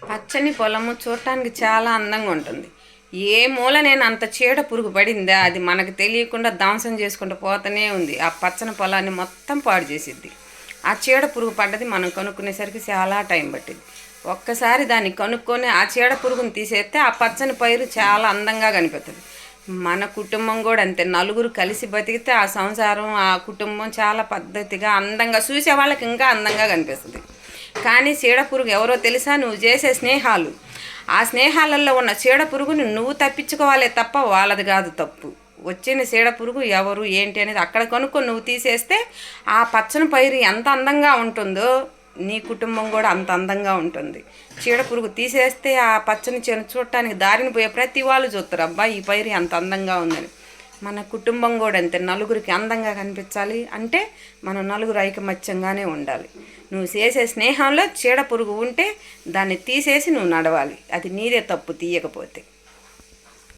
పచ్చని పొలము చూడటానికి చాలా అందంగా ఉంటుంది. ఏ మూల నేను అంత చీడ పురుగు పడిందా అది మనకు తెలియకుండా ధ్వంసం చేసుకుంటూ పోతూనే ఉంది. ఆ పచ్చని పొలాన్ని మొత్తం పాడు చేసిద్ది. ఆ చీడ పురుగు పడ్డది మనం కనుక్కునేసరికి చాలా టైం పట్టింది. ఒక్కసారి దాన్ని కనుక్కొని ఆ చీడ పురుగుని తీసేస్తే ఆ పచ్చని పైరు చాలా అందంగా కనిపిస్తుంది. మన కుటుంబం కూడా అంతే. నలుగురు కలిసి బతికితే ఆ సంసారం ఆ కుటుంబం చాలా పద్ధతిగా అందంగా చూసే వాళ్ళకి ఇంకా అందంగా కనిపిస్తుంది. కానీ చీడ పురుగు ఎవరో తెలుసా? నువ్వు చేసే స్నేహాలు. ఆ స్నేహాలలో ఉన్న చీడ పురుగుని నువ్వు తప్పించుకోవాలే తప్ప వాళ్ళది కాదు తప్పు. వచ్చిన చీడ పురుగు ఎవరు ఏంటి అనేది అక్కడ కనుక్కొని నువ్వు తీసేస్తే ఆ పచ్చని పైరు ఎంత అందంగా ఉంటుందో నీ కుటుంబం కూడా అంత అందంగా ఉంటుంది. చీడ పురుగు తీసేస్తే ఆ పచ్చని చేను చూడటానికి దారిని పోయే ప్రతి వాళ్ళు చూస్తారు, అబ్బా ఈ పైరు ఎంత అందంగా ఉందని. మన కుటుంబం కూడా అంతే. నలుగురికి అందంగా కనిపించాలి అంటే మనం నలుగురు ఐకమత్యంగానే ఉండాలి. నువ్వు చేసే స్నేహంలో చీడ పురుగు ఉంటే దాన్ని తీసేసి నువ్వు నడవాలి. అది నీదే తప్పు తీయకపోతే.